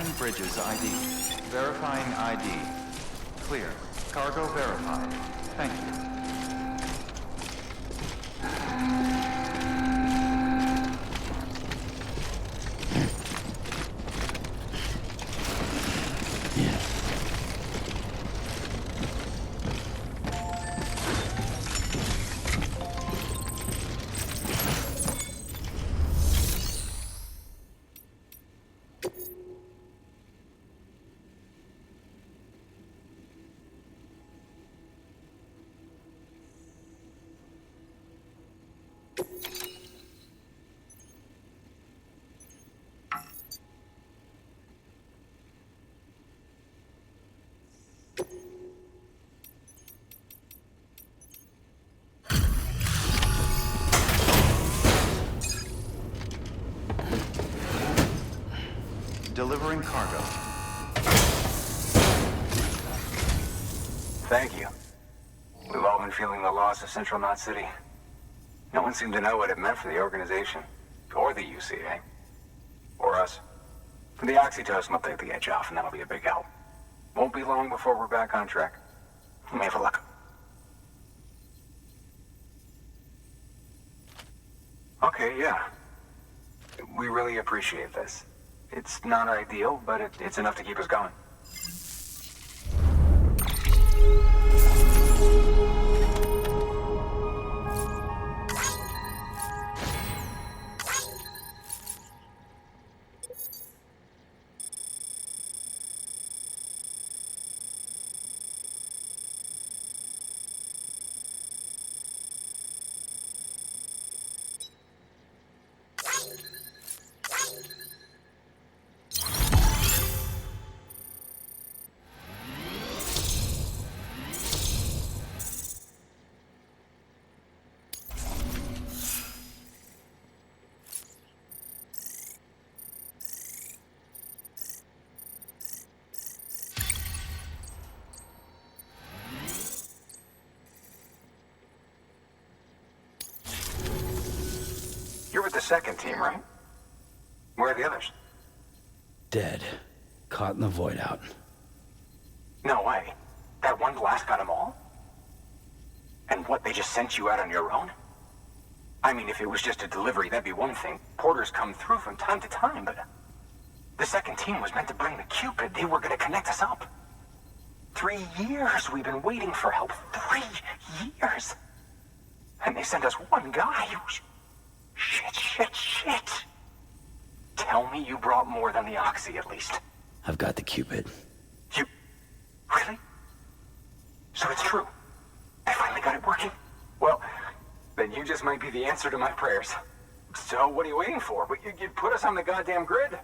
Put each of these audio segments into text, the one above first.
Scanning Bridges ID. Verifying ID. Clear. Cargo verified. Thank you. Delivering cargo. Thank you. We've all been feeling the loss of Central Knot City. No one seemed to know what it meant for the organization. Or the UCA. Or us. The oxytocin will take the edge off, and that'll be a big help. Won't be long before we're back on track. We may have a look. Okay, yeah. We really appreciate this. It's not ideal, but it's enough to keep us going. You're with the second team, right? Where are the others? Dead. Caught in the void out. No way. That one blast got them all? And what, they just sent you out on your own? I mean, if it was just a delivery, that'd be one thing. Porters come through from time to time, but... The second team was meant to bring the Cupid. They were gonna connect us up. 3 years we've been waiting for help. 3 years! And they sent us one guy. Shit. Tell me you brought more than the Oxy, at least. I've got the Cupid. You... Really? So it's true. They finally got it working? Well, then you just might be the answer to my prayers. So what are you waiting for? You put us on the goddamn grid?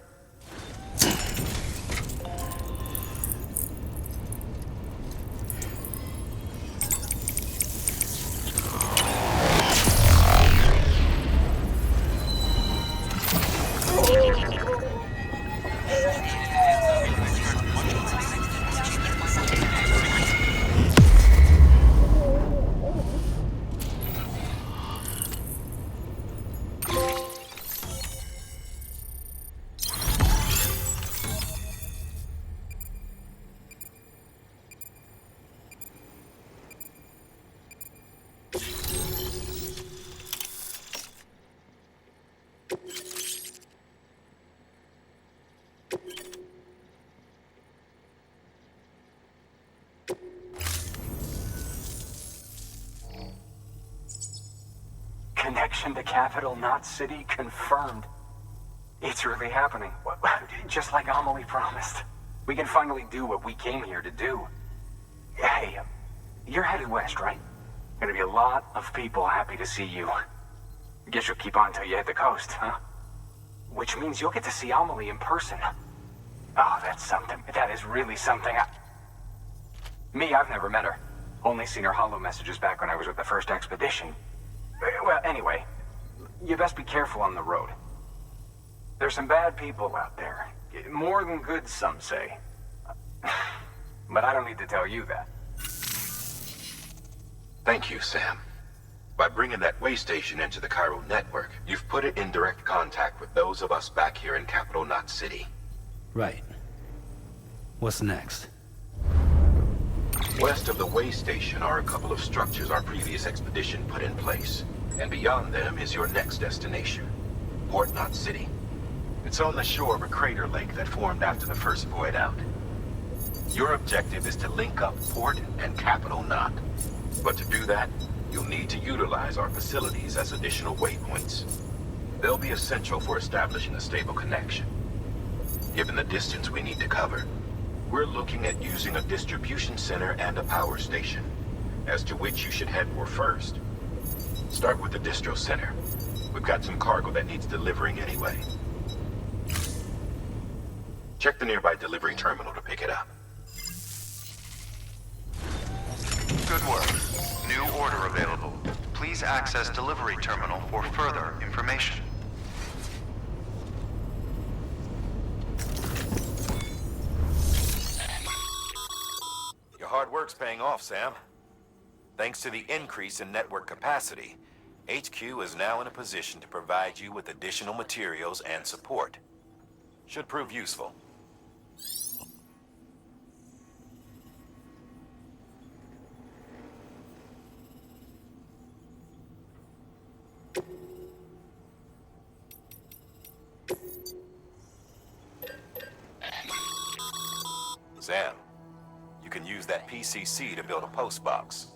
Connection to Capital Knot City confirmed. It's really happening. Just like Amelie promised. We can finally do what we came here to do. Hey, you're headed west, right? Gonna be a lot of people happy to see you. Guess you'll keep on till you hit the coast, huh? Which means you'll get to see Amelie in person. Oh, that's something. That is really something. Me, I've never met her. Only seen her holo messages back when I was with the first expedition. Well, anyway, you best be careful on the road. There's some bad people out there. More than good, some say. But I don't need to tell you that. Thank you, Sam. By bringing that way station into the Chiral network, you've put it in direct contact with those of us back here in Capital Knot City. Right. What's next? West of the way station are a couple of structures our previous expedition put in place. And beyond them is your next destination, Port Knot City. It's on the shore of a crater lake that formed after the first void out. Your objective is to link up Port and Capital Knot. But to do that, you'll need to utilize our facilities as additional waypoints. They'll be essential for establishing a stable connection. Given the distance we need to cover, we're looking at using a distribution center and a power station, as to which you should head for first. Start with the distro center. We've got some cargo that needs delivering anyway. Check the nearby delivery terminal to pick it up. Good work. New order available. Please access delivery terminal for further information. Your hard work's paying off, Sam. Thanks to the increase in network capacity, HQ is now in a position to provide you with additional materials and support. Should prove useful. Sam, you can use that PCC to build a post box.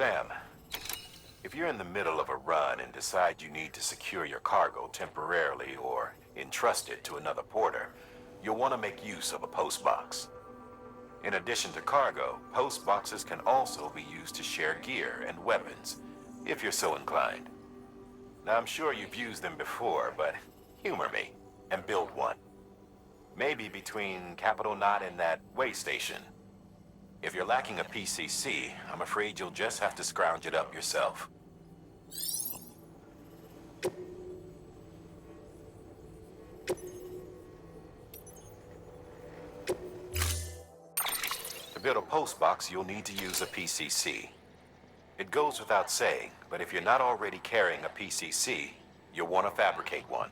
Sam, if you're in the middle of a run and decide you need to secure your cargo temporarily or entrust it to another porter, you'll want to make use of a post box. In addition to cargo, post boxes can also be used to share gear and weapons, if you're so inclined. Now, I'm sure you've used them before, but humor me and build one. Maybe between Capital Knot and that way station. If you're lacking a PCC, I'm afraid you'll just have to scrounge it up yourself. To build a post box, you'll need to use a PCC. It goes without saying, but if you're not already carrying a PCC, you'll want to fabricate one.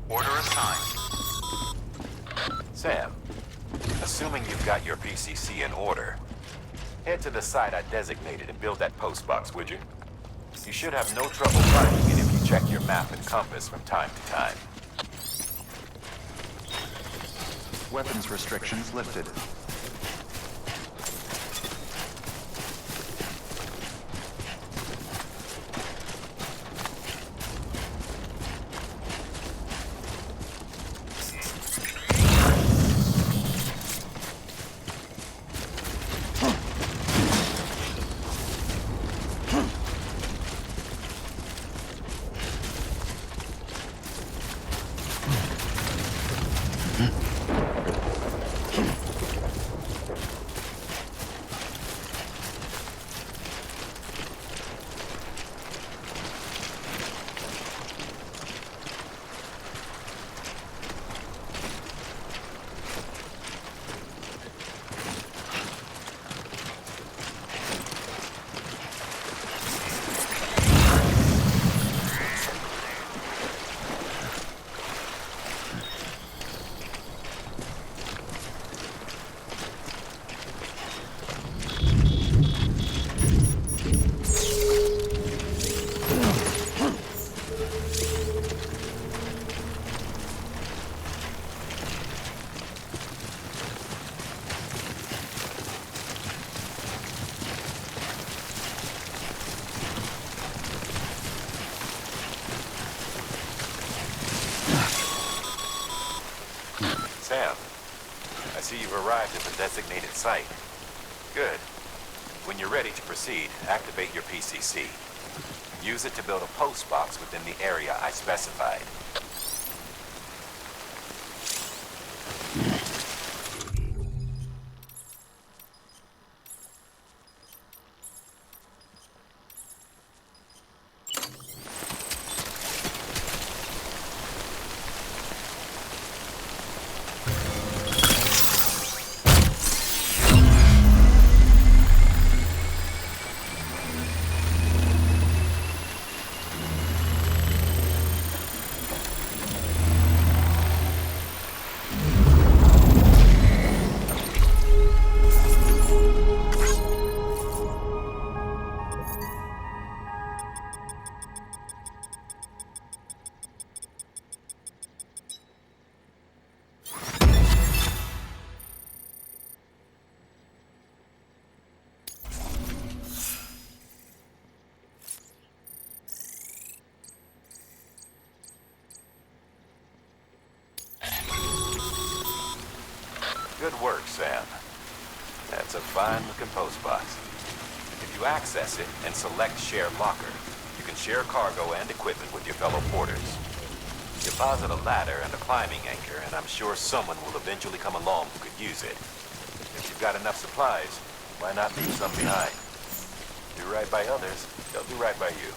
Order assigned. Sam, assuming you've got your PCC in order, head to the site I designated and build that post box, would you? You should have no trouble finding it if you check your map and compass from time to time. Weapons restrictions lifted. Sam, I see you've arrived at the designated site. Good. When you're ready to proceed, activate your PCC. Use it to build a post box within the area I specified. Good work, Sam. That's a fine-looking post box. If you access it and select Share Locker, you can share cargo and equipment with your fellow porters. Deposit a ladder and a climbing anchor, and I'm sure someone will eventually come along who could use it. If you've got enough supplies, why not leave some behind? Do right by others, they'll do right by you.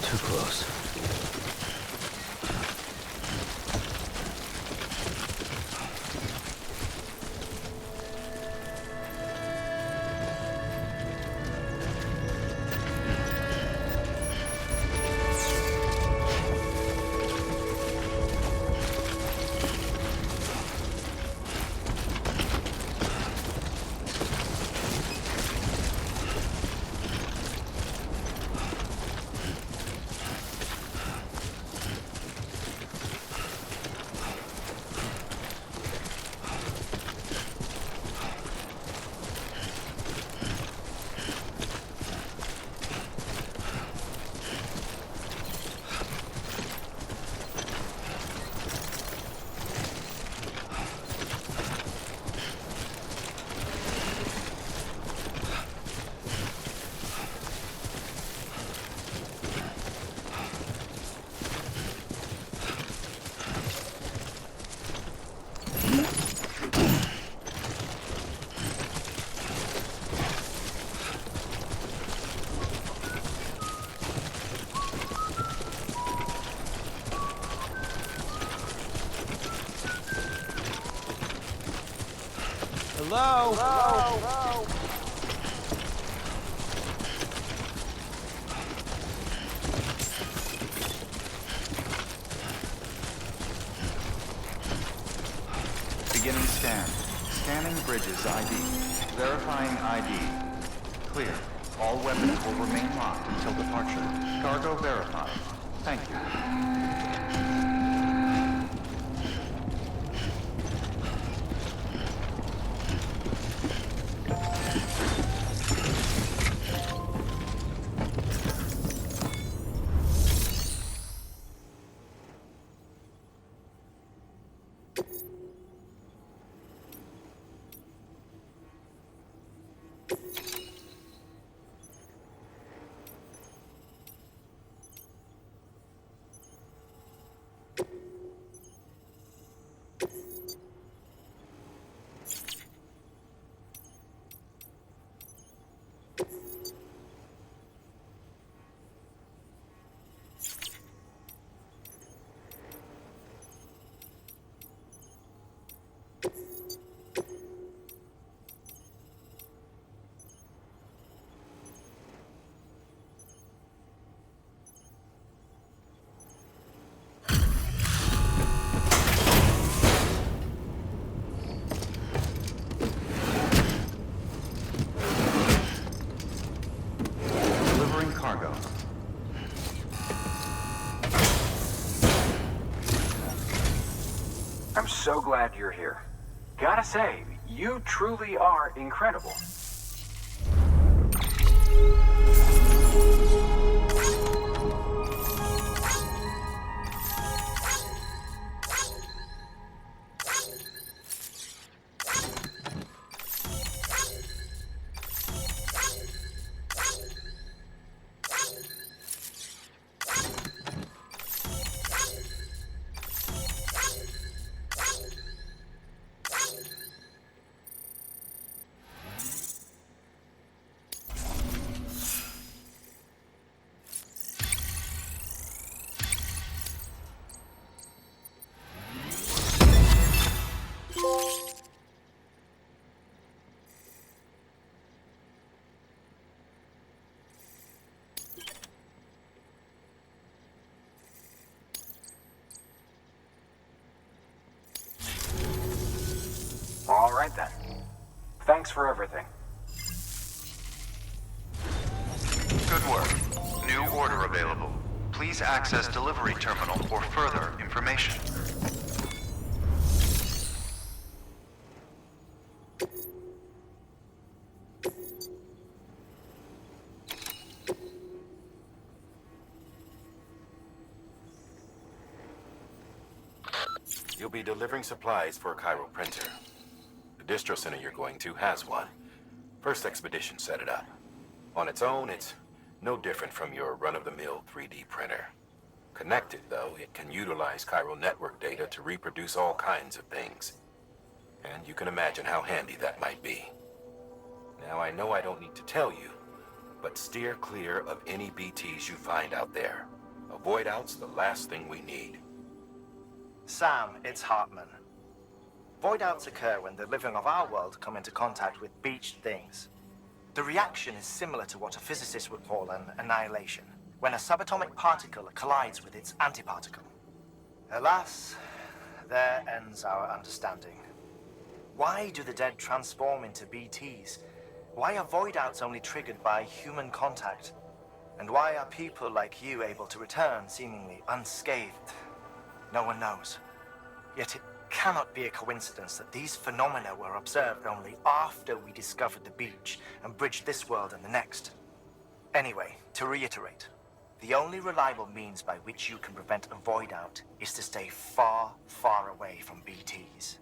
Too close. Hello? Hello? Beginning scan. Scanning bridges ID. Verifying ID. Clear. All weapons will remain locked until departure. Cargo verified. Thank you. I'm so glad you're here. Gotta say, you truly are incredible. All right then. Thanks for everything. Good work. New order available. Please access delivery terminal for further information. You'll be delivering supplies for a Chiral printer. The distro center you're going to has one. First expedition set it up. On its own, it's no different from your run-of-the-mill 3D printer. Connected, though, it can utilize chiral network data to reproduce all kinds of things. And you can imagine how handy that might be. Now, I know I don't need to tell you, but steer clear of any BTs you find out there. Avoid out's the last thing we need. Sam, it's Hartman. Void outs occur when the living of our world come into contact with beached things. The reaction is similar to what a physicist would call an annihilation, when a subatomic particle collides with its antiparticle. Alas, there ends our understanding. Why do the dead transform into BTs? Why are void outs only triggered by human contact? And why are people like you able to return seemingly unscathed? No one knows. Yet it cannot be a coincidence that these phenomena were observed only after we discovered the beach and bridged this world and the next. Anyway, to reiterate, the only reliable means by which you can prevent a void out is to stay far, far away from BTs.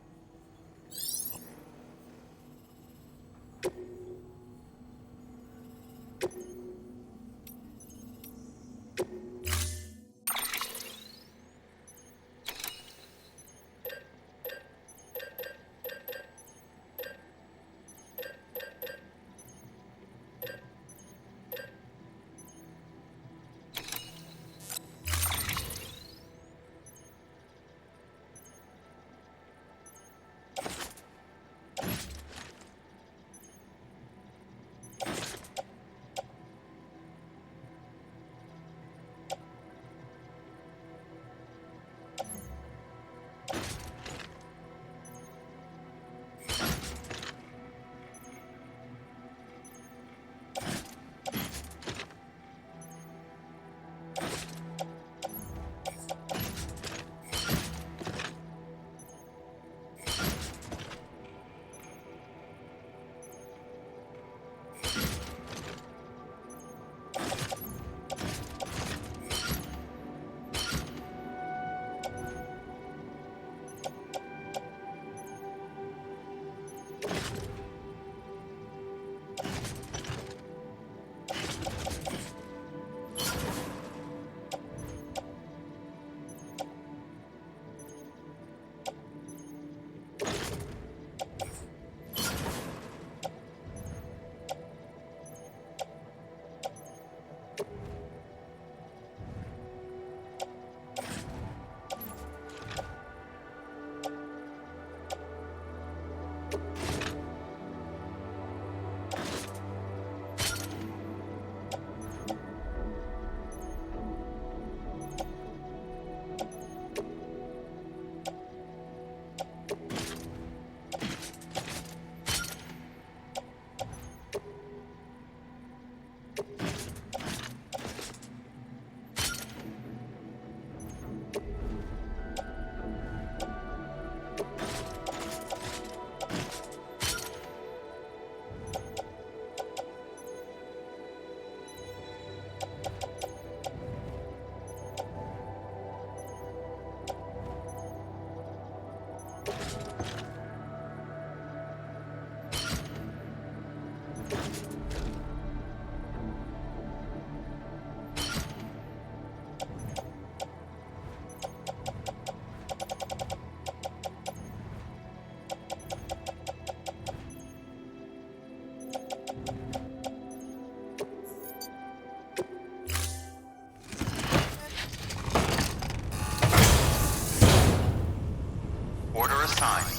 Order assigned.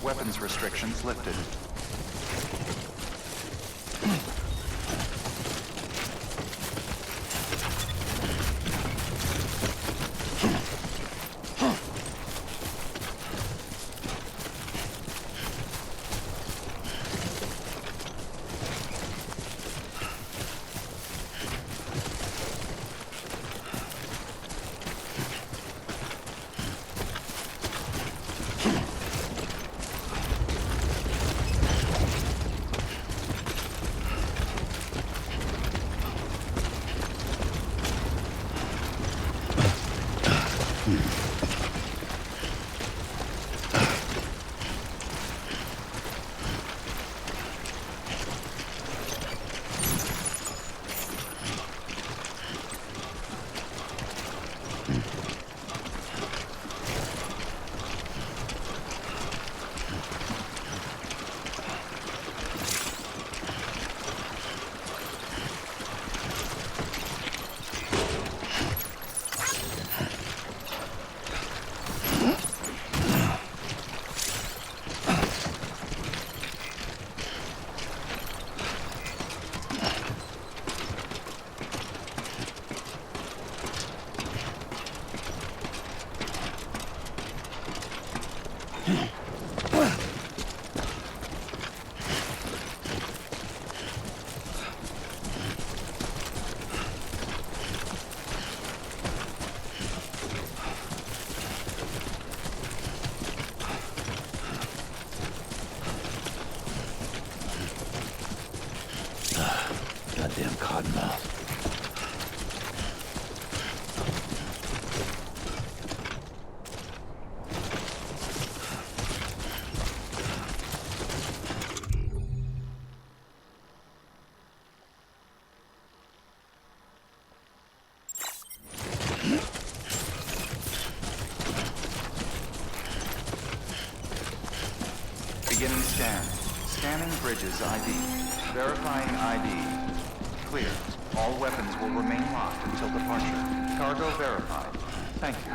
Weapons restrictions lifted. Goddamn cottonmouth. Beginning scan. Scanning bridges ID. Verifying ID. Clear. All weapons will remain locked until departure. Cargo verified. Thank you.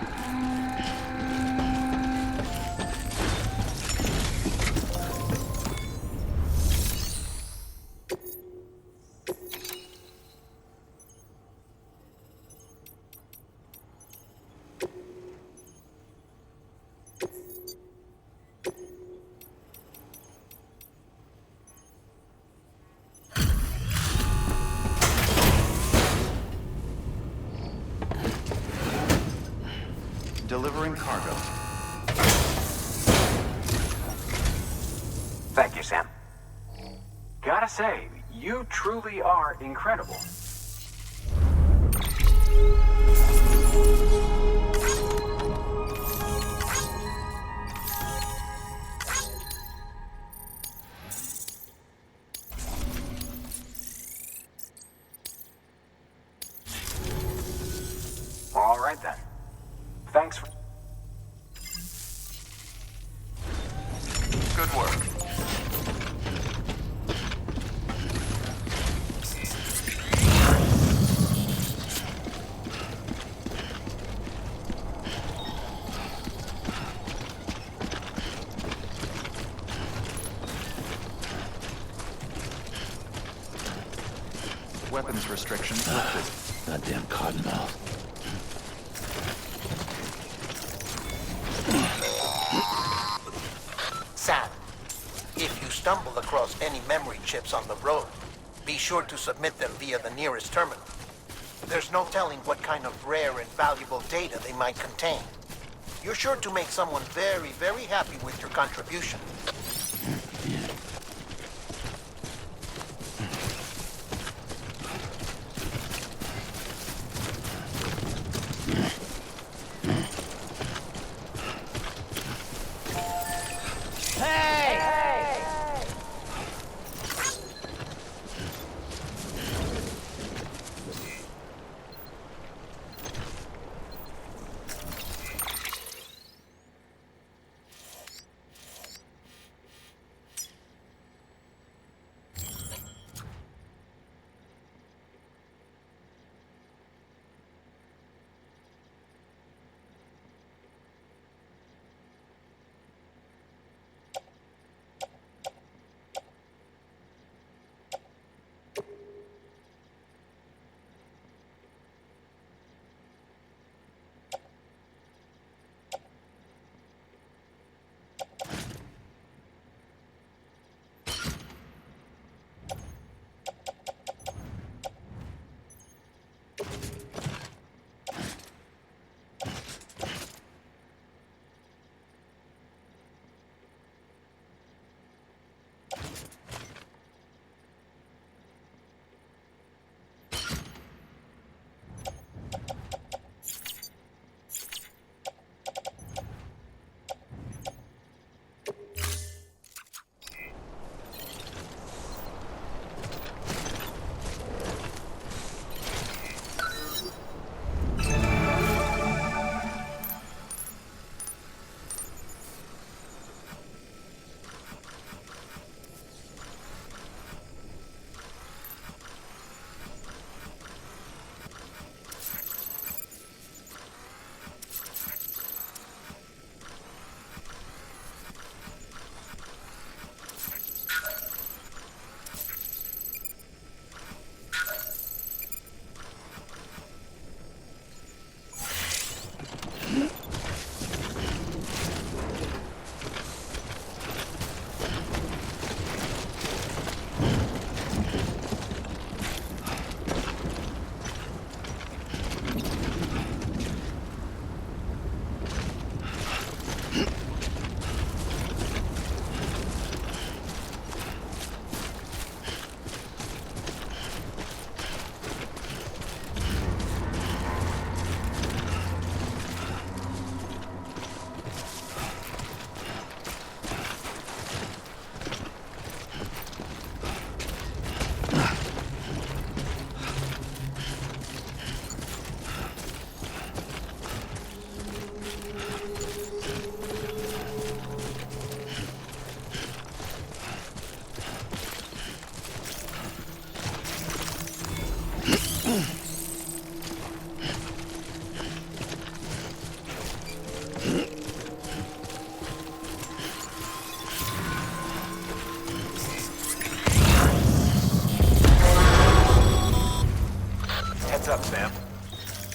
Delivering cargo. Thank you, Sam. Gotta say, you truly are incredible. All right then. Thanks for... Good work. Weapons restrictions lifted. Goddamn cottonmouth. Sam, if you stumble across any memory chips on the road, be sure to submit them via the nearest terminal. There's no telling what kind of rare and valuable data they might contain. You're sure to make someone very, very happy with your contribution.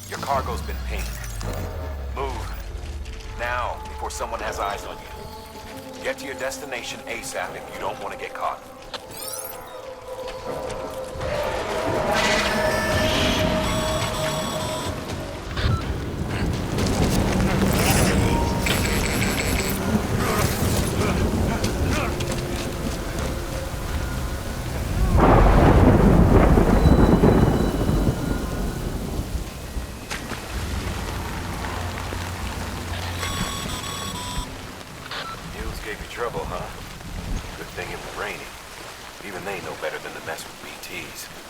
Your cargo's been pinged. Move. Now, before someone has eyes on you. Get to your destination ASAP if you don't want to get caught. Gave you trouble, huh? Good thing it was raining. Even they know better than to mess with BTs.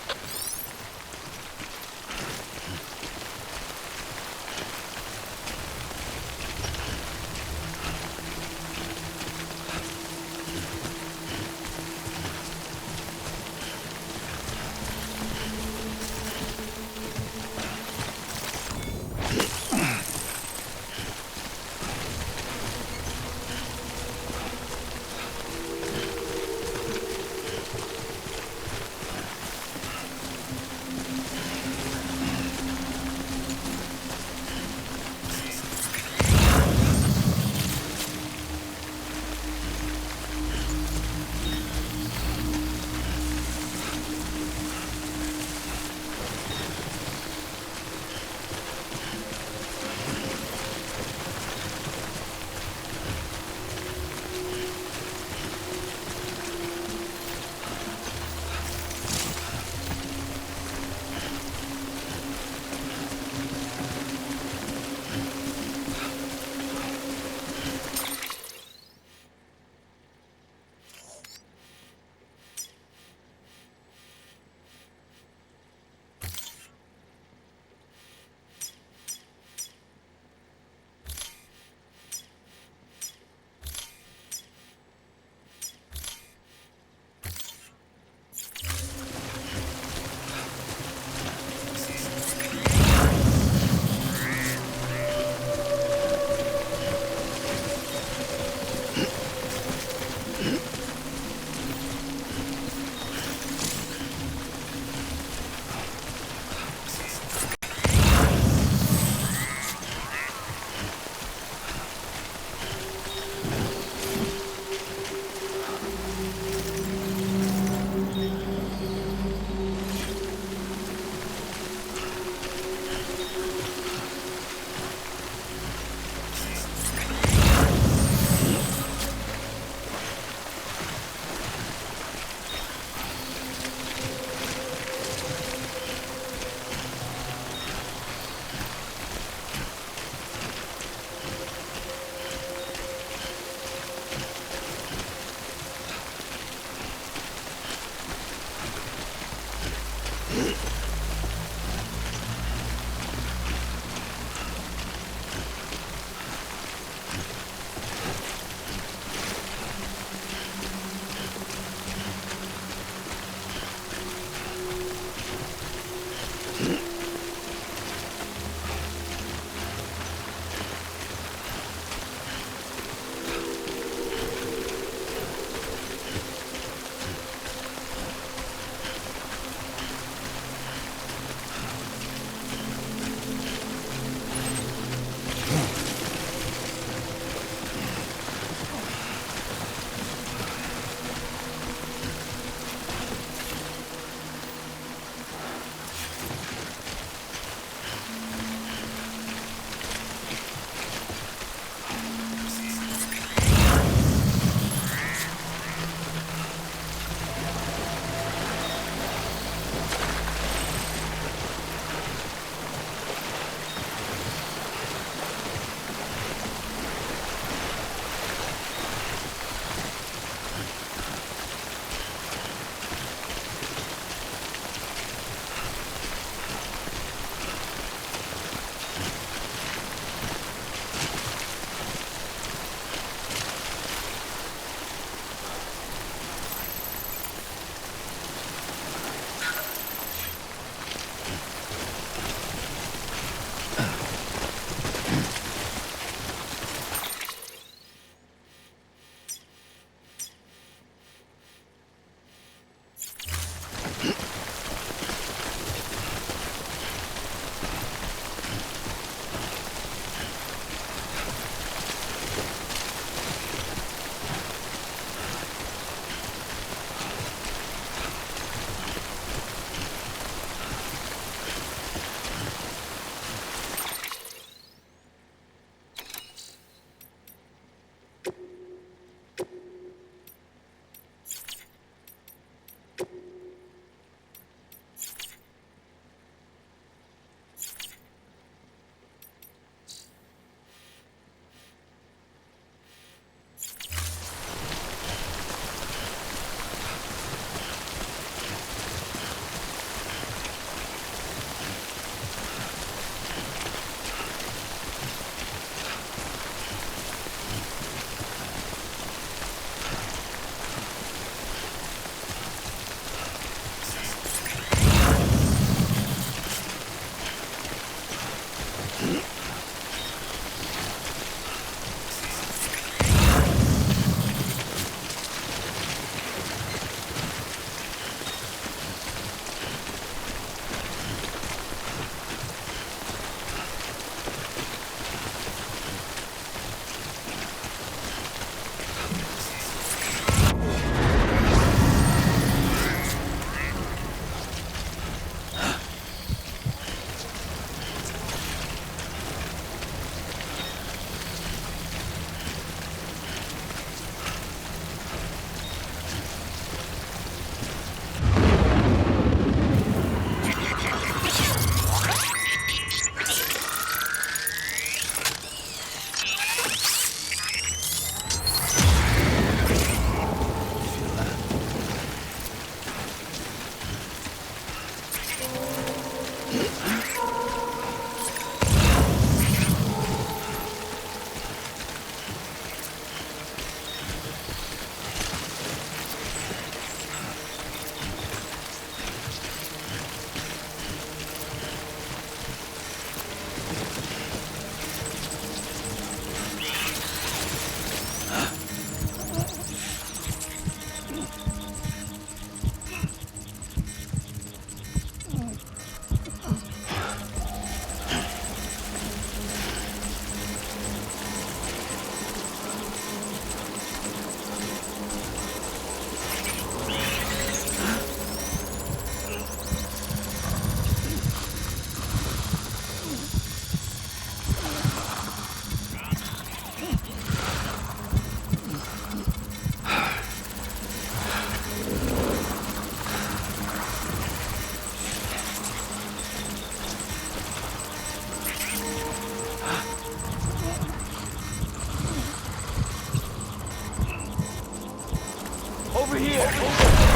Over here!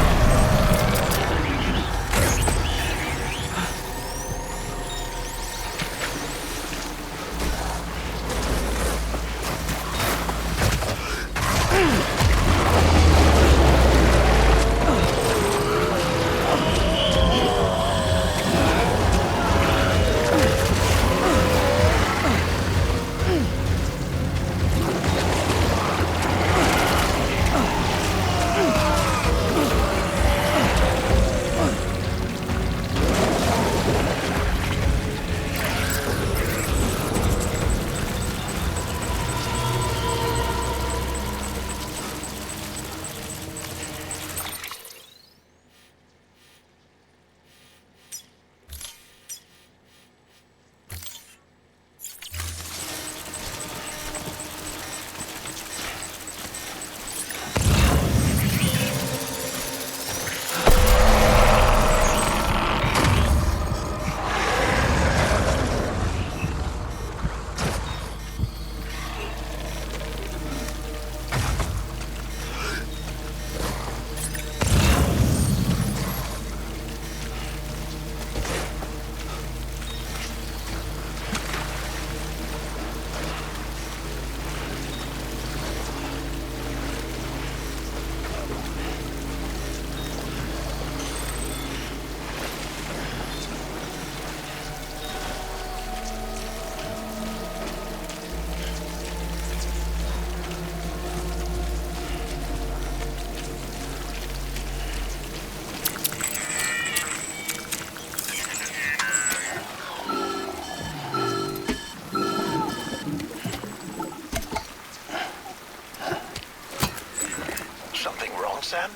Sam?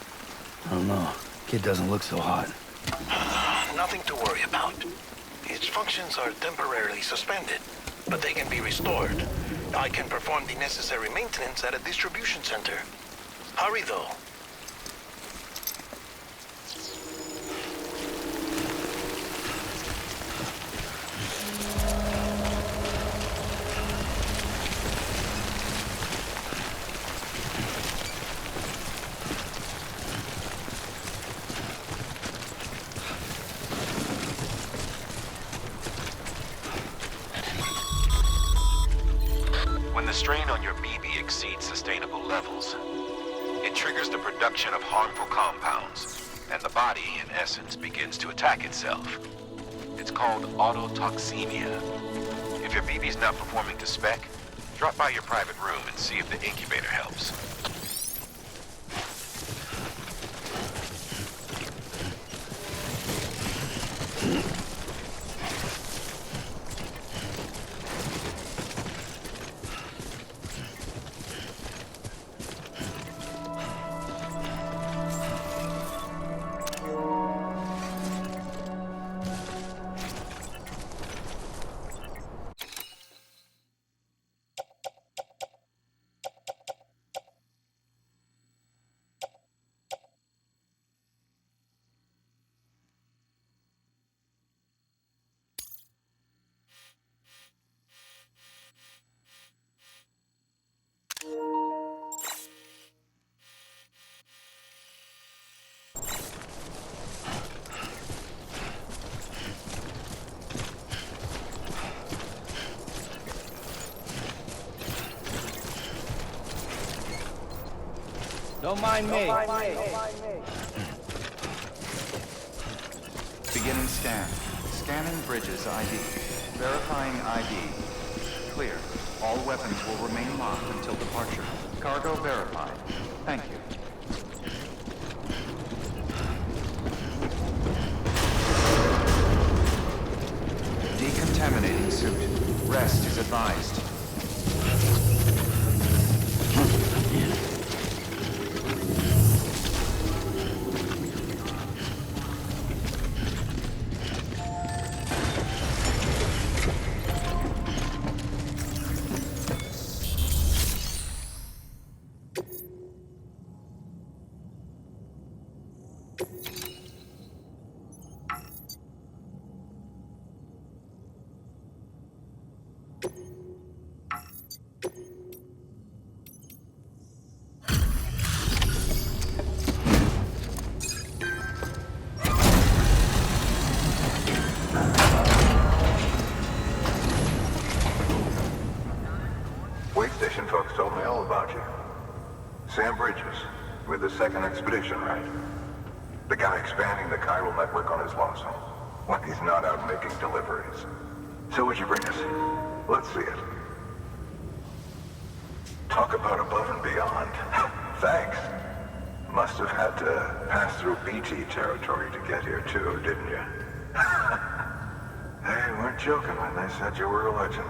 I don't know. Kid doesn't look so hot. Nothing to worry about. Its functions are temporarily suspended, but they can be restored. I can perform the necessary maintenance at a distribution center. Hurry, though. When the strain on your BB exceeds sustainable levels, it triggers the production of harmful compounds, and the body, in essence, begins to attack itself. It's called autotoxemia. If your BB's not performing to spec, drop by your private room and see if the incubator helps. Don't mind me. Beginning scan. Scanning bridges ID. Verifying ID. Clear. All weapons will remain locked until departure. Cargo verified. Thank you. Decontaminating suit. Rest is advised. Wait station folks told me all about you. Sam Bridges, with the second expedition, right? The guy expanding the chiral network on his lonesome. When he's not out making deliveries. So what'd you bring us? Let's see it. Talk about above and beyond. Thanks. Must have had to pass through BT territory to get here too, didn't you? They weren't joking when they said you were a legend.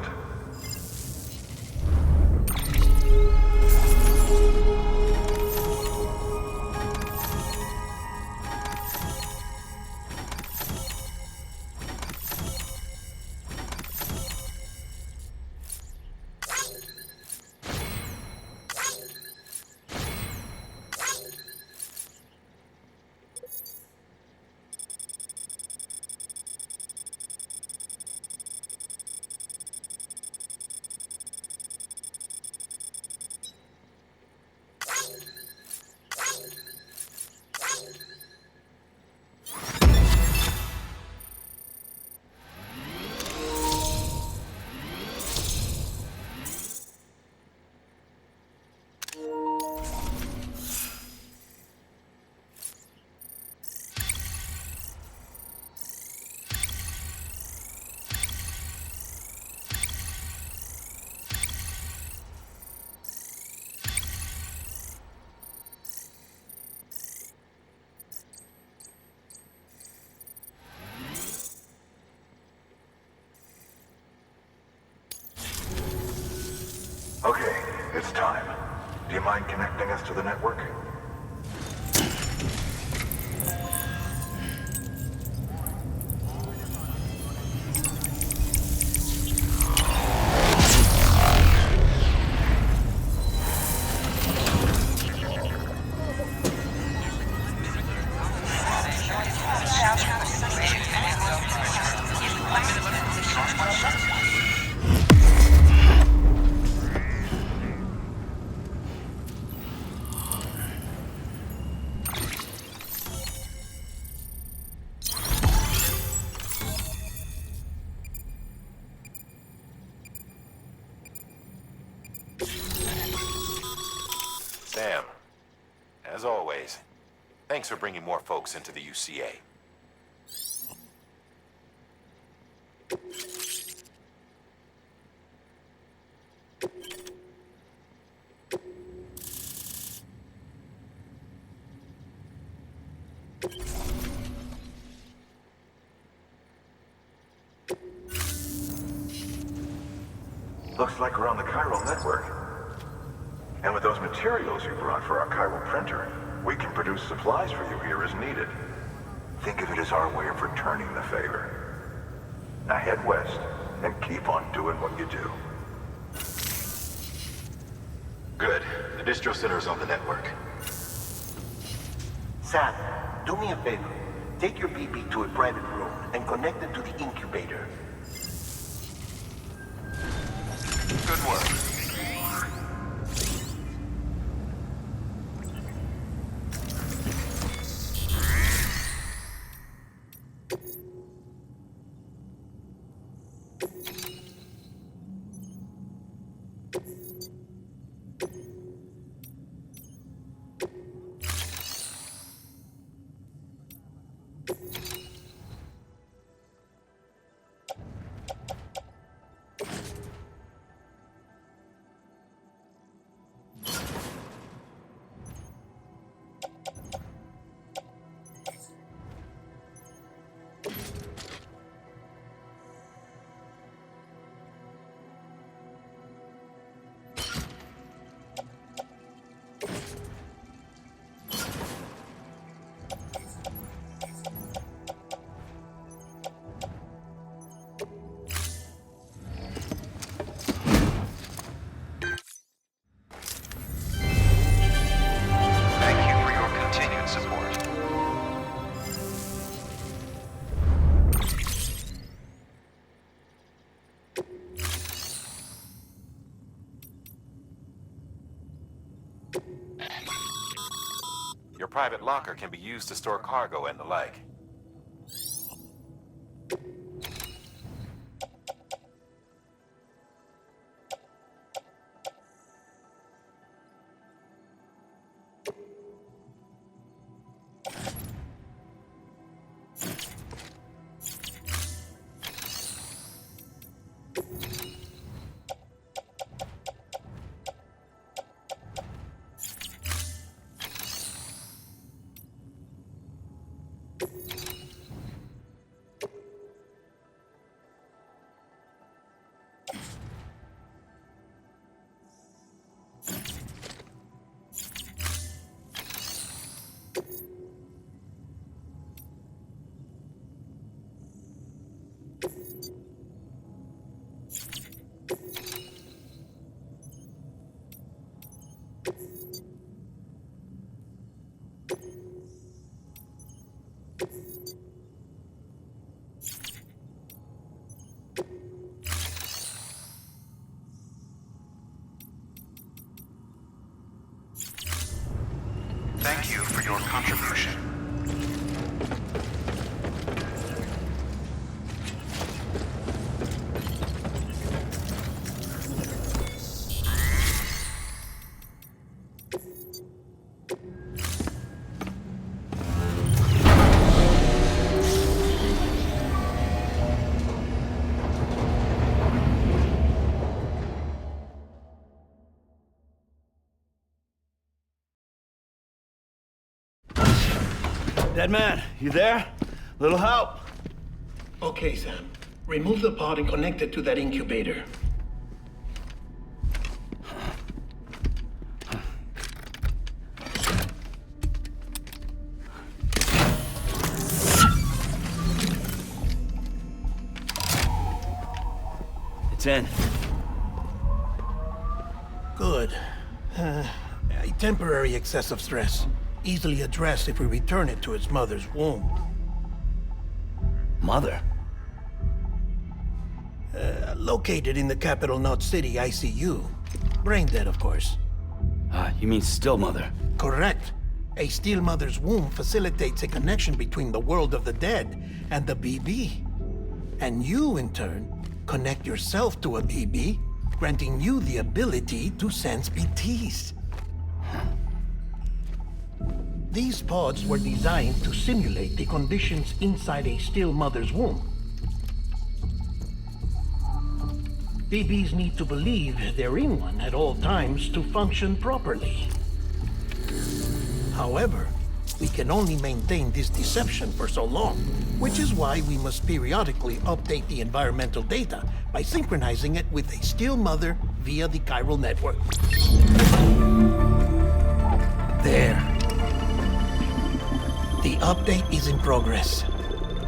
Okay, it's time. Do you mind connecting us to the network? Sam, as always, thanks for bringing more folks into the UCA. Looks like we're on the chiral network. And with those materials you brought for our chiral printer, we can produce supplies for you here as needed. Think of it as our way of returning the favor. Now head west and keep on doing what you do. Good. The distro center's on the network. Sam, do me a favor. Take your BB to a private room and connect it to the incubator. Good work. Thank you for your continued support. Your private locker can be used to store cargo and the like. Thank you for your contribution. Dead man, you there? Little help? Okay, Sam. Remove the pod and connect it to that incubator. It's in. Good. A temporary excessive stress. Easily addressed if we return it to its mother's womb. Mother? Located in the capital Knot City ICU. Brain dead, of course. You mean still mother? Correct. A still mother's womb facilitates a connection between the world of the dead and the BB. And you, in turn, connect yourself to a BB, granting you the ability to sense BTs. These pods were designed to simulate the conditions inside a still mother's womb. BBs need to believe they're in one at all times to function properly. However, We can only maintain this deception for so long, which is why we must periodically update the environmental data by synchronizing it with a still mother via the chiral network. There. The update is in progress.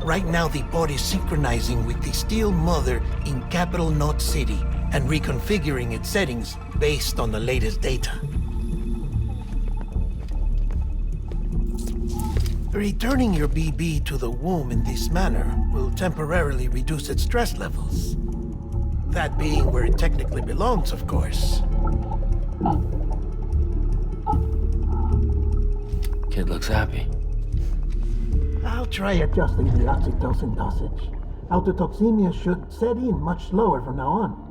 Right now, the pod is synchronizing with the Steel Mother in Capital Knot City and reconfiguring its settings based on the latest data. Returning your BB to the womb in this manner will temporarily reduce its stress levels. That being where it technically belongs, of course. Kid looks happy. I'll try adjusting the oxytocin dosage. Autotoxemia should set in much slower from now on.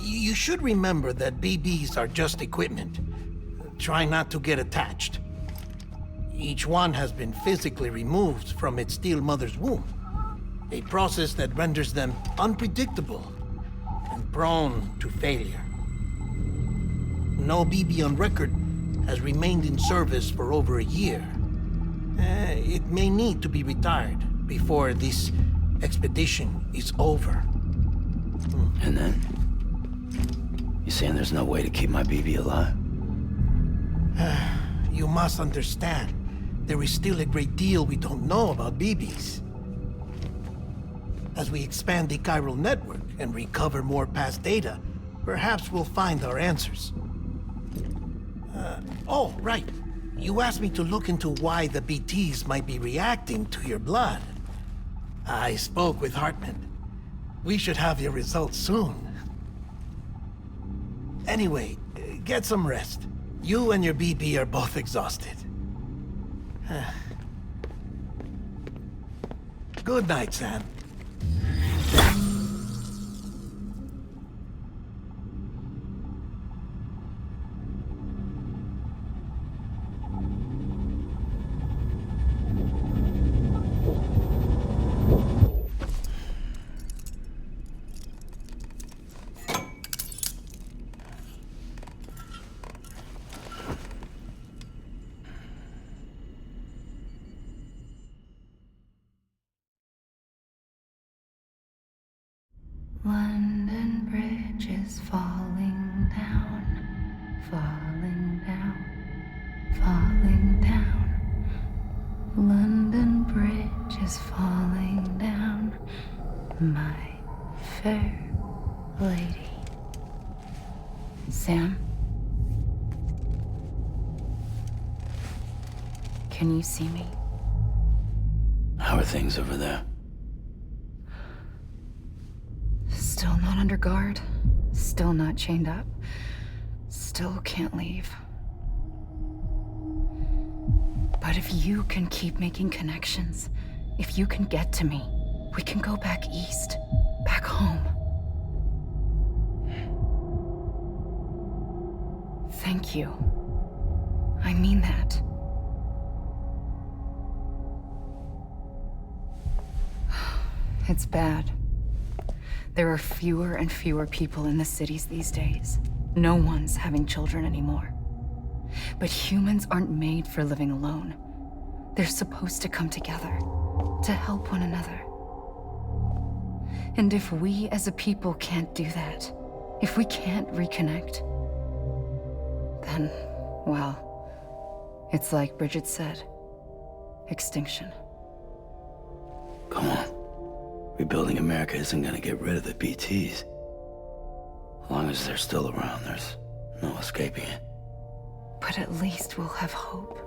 You should remember that BBs are just equipment. Try not to get attached. Each one has been physically removed from its steel mother's womb. A process that renders them unpredictable and prone to failure. No BB on record has remained in service for over a year. It may need to be retired before this expedition is over. And then? You saying there's no way to keep my BB alive? You must understand, there is still a great deal we don't know about BBs. As we expand the chiral network and recover more past data, perhaps we'll find our answers. Oh, right. You asked me to look into why the BTs might be reacting to your blood. I spoke with Hartman. We should have your results soon. Anyway, get some rest. You and your BB are both exhausted. Good night, Sam. London Bridge is falling down, falling down, falling down. London Bridge is falling down, my fair lady. Sam? Can you see me? How are things over there? Still not under guard, still not chained up, still can't leave. But if you can keep making connections, if you can get to me, we can go back east, back home. Thank you. I mean that. It's bad. There are fewer and fewer people in the cities these days. No one's having children anymore. But humans aren't made for living alone. They're supposed to come together, to help one another. And if we as a people can't do that, if we can't reconnect, then, well, it's like Bridget said, extinction. Come on. Rebuilding America isn't gonna get rid of the BTs. As long as they're still around, there's no escaping it. But at least we'll have hope.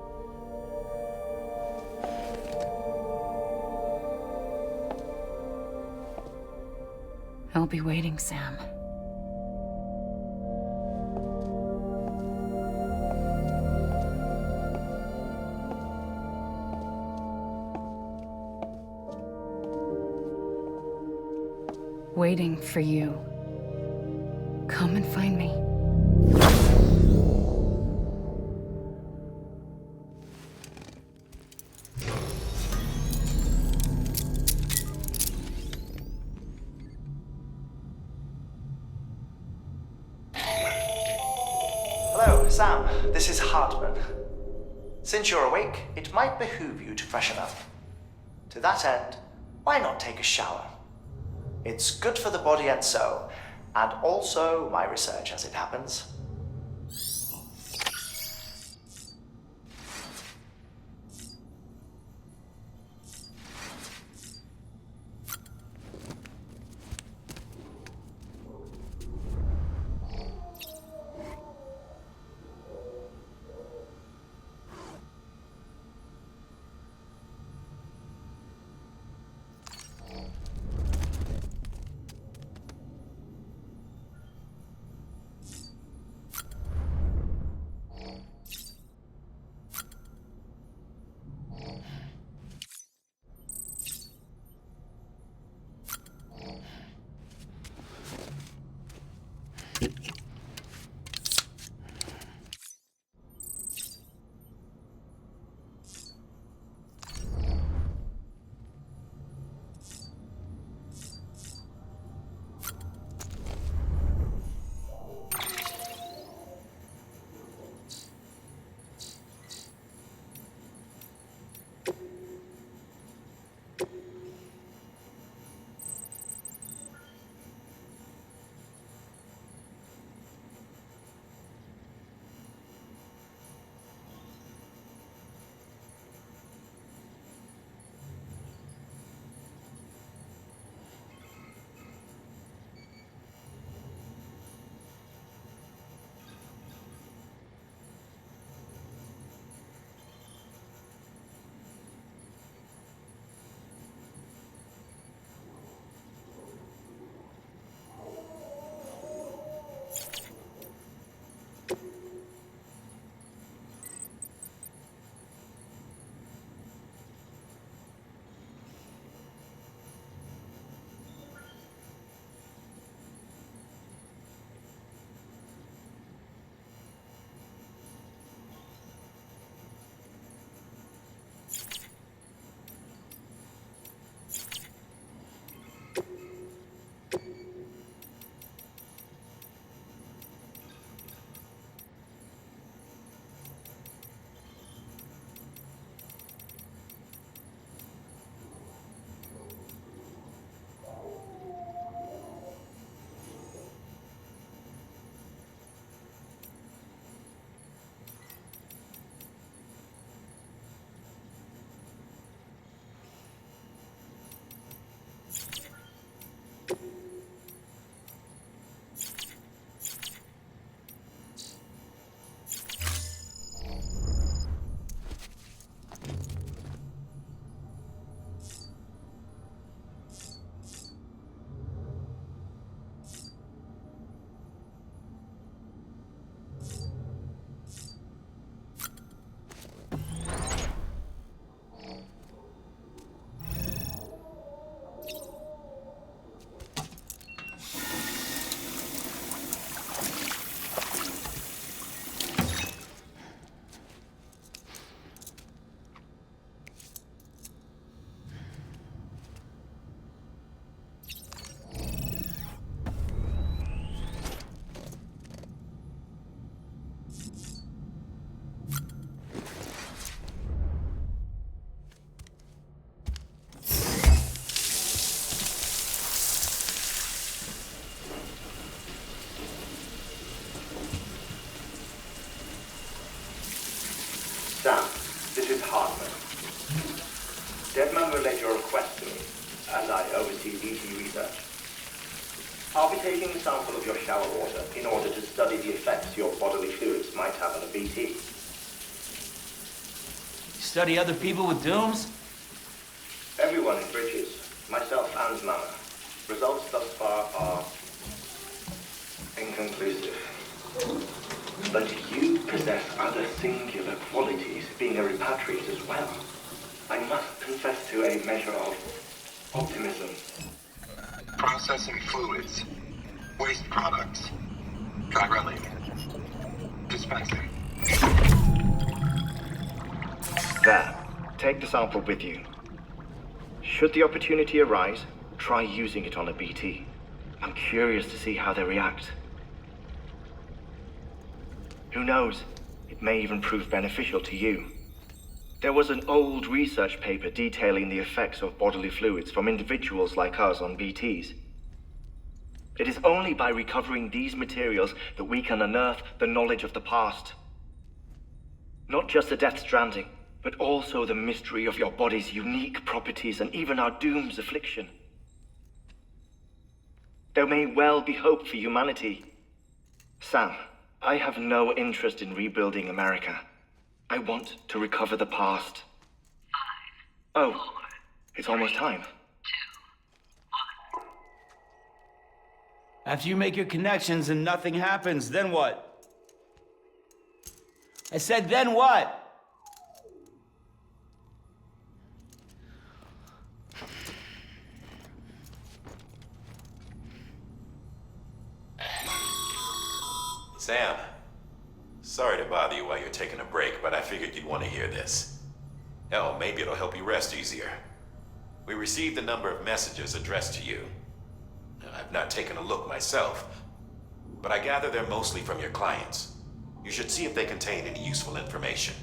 I'll be waiting, Sam. Waiting for you. Come and find me. this is Hartman. Since you're awake, it might behoove you to freshen up. To that end, why not take a shower? It's good for the body and soul, and also my research as it happens. Sam, this is Hartman. Deadman relayed your request to me, as I oversee BT research. I'll be taking a sample of your shower water in order to study the effects your bodily fluids might have on a BT. Study other people with dooms? Everyone in Bridges, myself and Mama. Results thus far are inconclusive. But you possess other singular qualities, being a repatriate as well. I must confess to a measure of optimism. Processing fluids. Waste products. Dry dispensing. There. Take the sample with you. Should the opportunity arise, try using it on a BT. I'm curious to see how they react. Who knows? It may even prove beneficial to you. There was an old research paper detailing the effects of bodily fluids from individuals like us on BTs. It is only by recovering these materials that we can unearth the knowledge of the past. Not just the Death Stranding, but also the mystery of your body's unique properties and even our doom's affliction. There may well be hope for humanity. Sam, I have no interest in rebuilding America. I want to recover the past. 5, 4, it's almost time. 2, 1. After you make your connections and nothing happens, then what? I said, then what? Sam, sorry to bother you while you're taking a break, but I figured you'd want to hear this. Hell, maybe it'll help you rest easier. We received a number of messages addressed to you. I've not taken a look myself, but I gather they're mostly from your clients. You should see if they contain any useful information.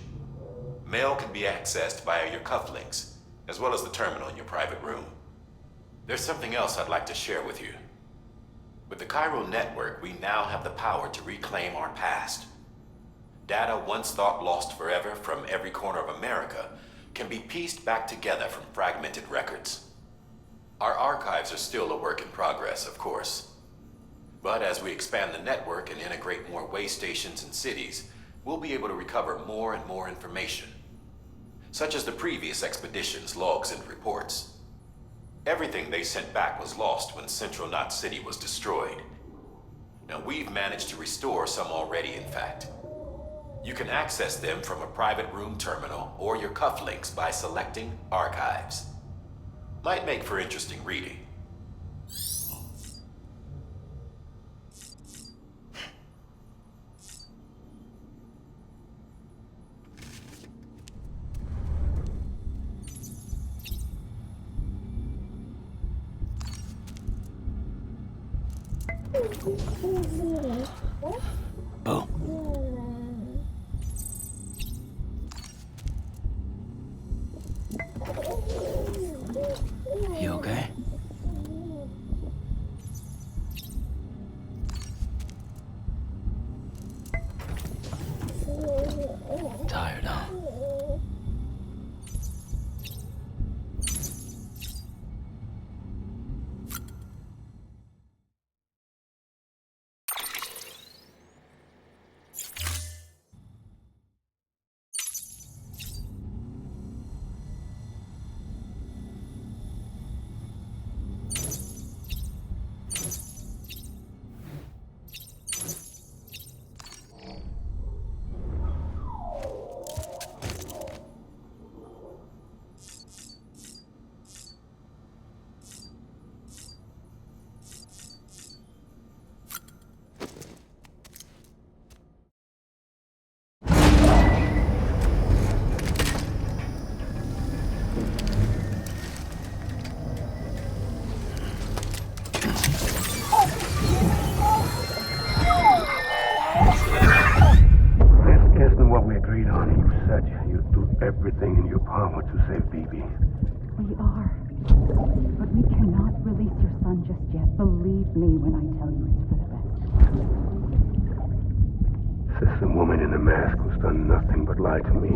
Mail can be accessed via your cufflinks, as well as the terminal in your private room. There's something else I'd like to share with you. With the Chiral network, we now have the power to reclaim our past. Data once thought lost forever from every corner of America can be pieced back together from fragmented records. Our archives are still a work in progress, of course. But as we expand the network and integrate more way stations and cities, we'll be able to recover more and more information, such as the previous expedition's logs and reports. Everything they sent back was lost when Central Knot City was destroyed. Now, we've managed to restore some already, in fact. You can access them from a private room terminal or your cufflinks by selecting Archives. Might make for interesting reading. Bo. You okay? Tired, huh? Everything in your power to save BB. We are. But we cannot release your son just yet. Believe me when I tell you it's for the best. Says the woman in the mask who's done nothing but lie to me.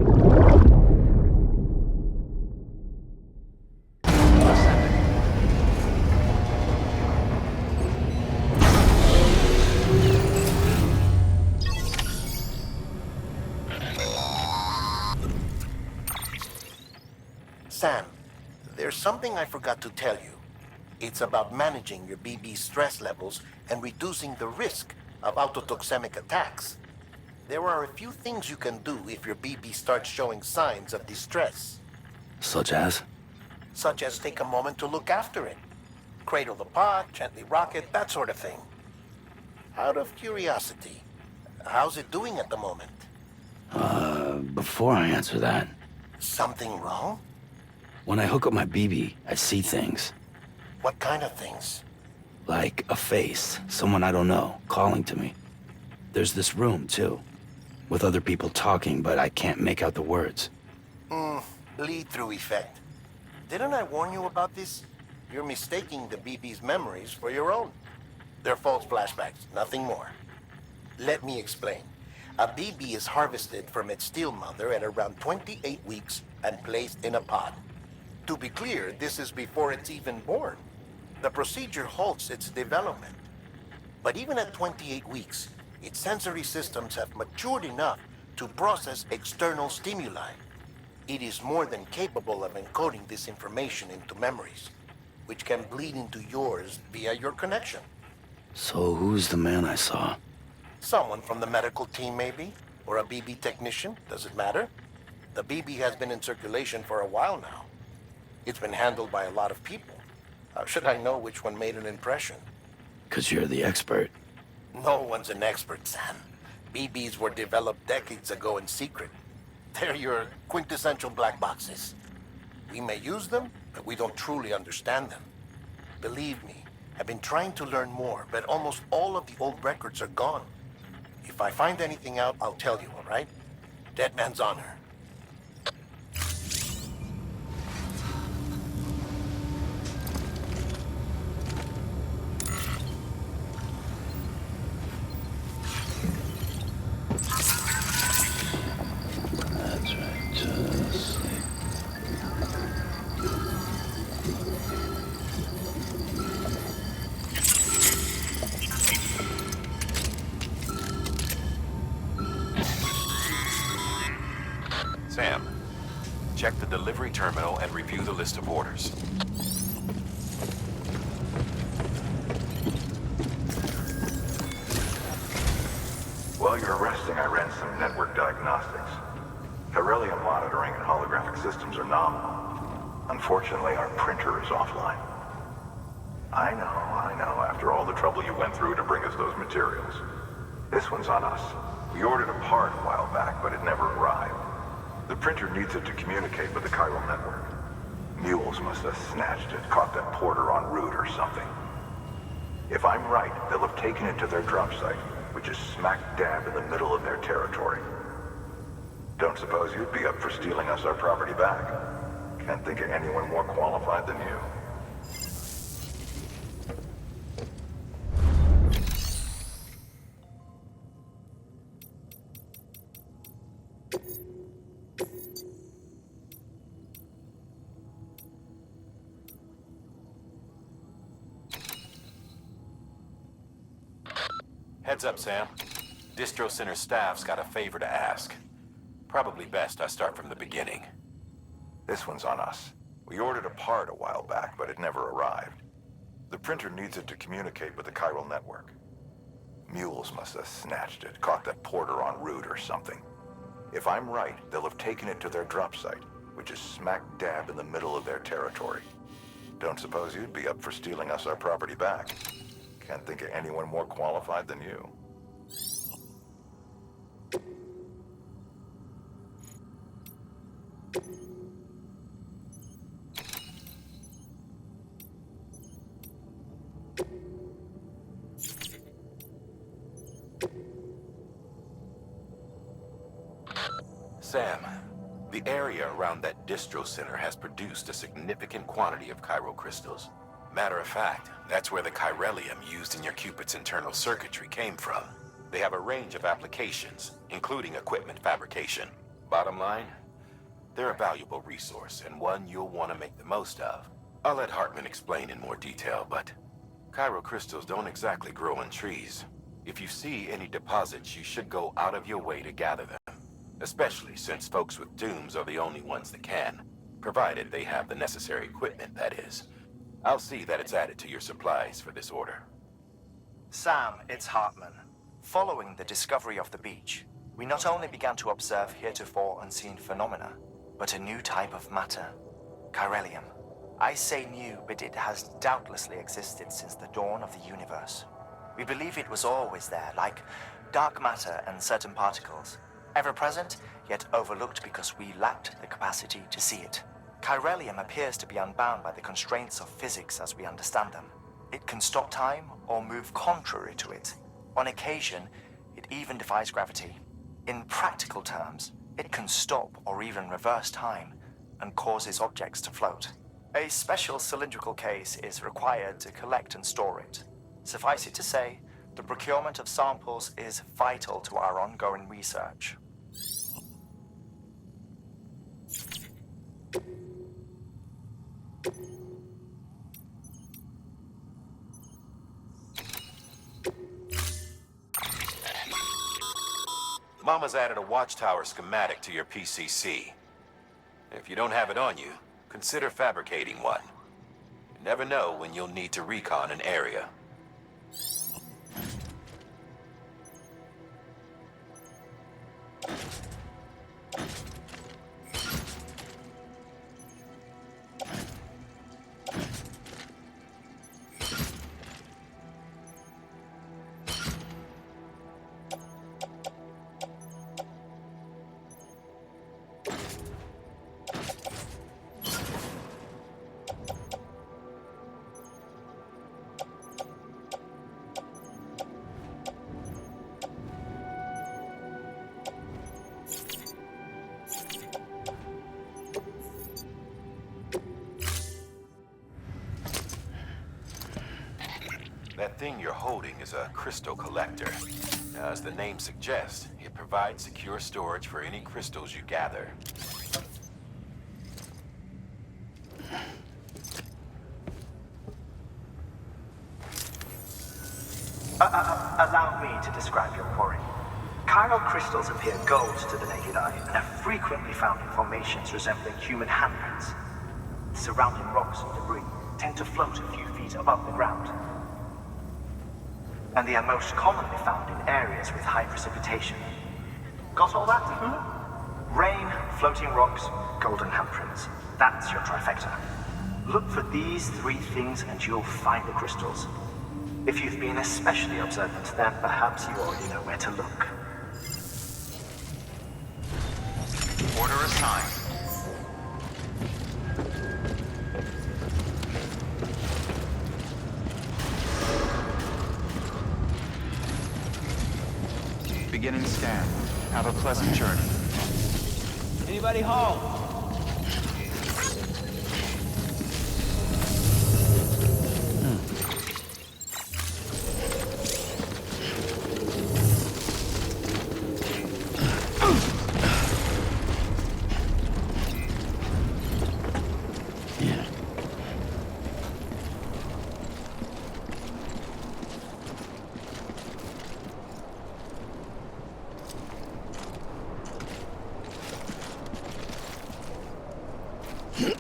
Sam, there's something I forgot to tell you. It's about managing your BB stress levels and reducing the risk of autotoxemic attacks. There are a few things you can do if your BB starts showing signs of distress. Such as? Such as take a moment to look after it. Cradle the pot, gently rock it, that sort of thing. Out of curiosity, how's it doing at the moment? Before I answer that... Something wrong? When I hook up my BB, I see things. What kind of things? Like a face, someone I don't know, calling to me. There's this room, too. with other people talking, but I can't make out the words. Lead-through effect. Didn't I warn you about this? You're mistaking the BB's memories for your own. They're false flashbacks, nothing more. Let me explain. A BB is harvested from its steel mother at around 28 weeks and placed in a pod. To be clear, this is before it's even born. The procedure halts its development. But even at 28 weeks, its sensory systems have matured enough to process external stimuli. It is more than capable of encoding this information into memories, which can bleed into yours via your connection. So who's the man I saw? Someone from the medical team, maybe? Or a BB technician? Does it matter? The BB has been in circulation for a while now. It's been handled by a lot of people. How should I know which one made an impression? 'Cause you're the expert. No one's an expert, Sam. BBs were developed decades ago in secret. They're your quintessential black boxes. We may use them, but we don't truly understand them. Believe me, I've been trying to learn more, but almost all of the old records are gone. If I find anything out, I'll tell you, all right? Dead man's honor. That's right, just sleep. Sam, check the delivery terminal and review the list of orders. While you're resting, I ran some network diagnostics. Beryllium monitoring and holographic systems are nominal. Unfortunately, our printer is offline. I know. After all the trouble you went through to bring us those materials. This one's on us. We ordered a part a while back, but it never arrived. The printer needs it to communicate with the chiral network. Mules must have snatched it, caught that porter en route or something. If I'm right, they'll have taken it to their drop site, which is smack dab in the middle of their territory. Don't suppose you'd be up for stealing us our property back? Can't think of anyone more qualified than you. Heads up, Sam. Distro Center staff's got a favor to ask. Probably best I start from the beginning. This one's on us. We ordered a part a while back, but it never arrived. The printer needs it to communicate with the chiral network. Mules must have snatched it, caught that porter en route or something. If I'm right, they'll have taken it to their drop site, which is smack dab in the middle of their territory. Don't suppose you'd be up for stealing us our property back? Can't think of anyone more qualified than you. Sam, the area around that distro center has produced a significant quantity of chiral crystals. Matter of fact, that's where the chiralium used in your Cupid's internal circuitry came from. They have a range of applications, including equipment fabrication. Bottom line, they're a valuable resource and one you'll want to make the most of. I'll let Hartman explain in more detail, but chiral crystals don't exactly grow on trees. If you see any deposits, you should go out of your way to gather them. Especially since folks with dooms are the only ones that can. Provided they have the necessary equipment, that is. I'll see that it's added to your supplies for this order. Sam, it's Hartman. Following the discovery of the beach, we not only began to observe heretofore unseen phenomena, but a new type of matter, chiralium. I say new, but it has doubtlessly existed since the dawn of the universe. We believe it was always there, like dark matter and certain particles, ever present, yet overlooked because we lacked the capacity to see it. Chiralium appears to be unbound by the constraints of physics as we understand them. It can stop time or move contrary to it. On occasion, it even defies gravity. In practical terms, it can stop or even reverse time and causes objects to float. A special cylindrical case is required to collect and store it. Suffice it to say, the procurement of samples is vital to our ongoing research. Mama's added a watchtower schematic to your PCC. If you don't have it on you, consider fabricating one. You never know when you'll need to recon an area. That thing you're holding is a crystal collector. Now, as the name suggests, it provides secure storage for any crystals you gather. Allow me to describe your quarry. Chiral crystals appear gold to the naked eye and are frequently found in formations resembling human handprints. Surrounding rocks and debris tend to float a few feet above the ground. And they are most commonly found in areas with high precipitation. Got all that? Rain, floating rocks, golden handprints. That's your trifecta. Look for these three things and you'll find the crystals. If you've been especially observant, then perhaps you already know where to look. Order assigned. Beginning scan. Have a pleasant journey. Anybody home? Yeah.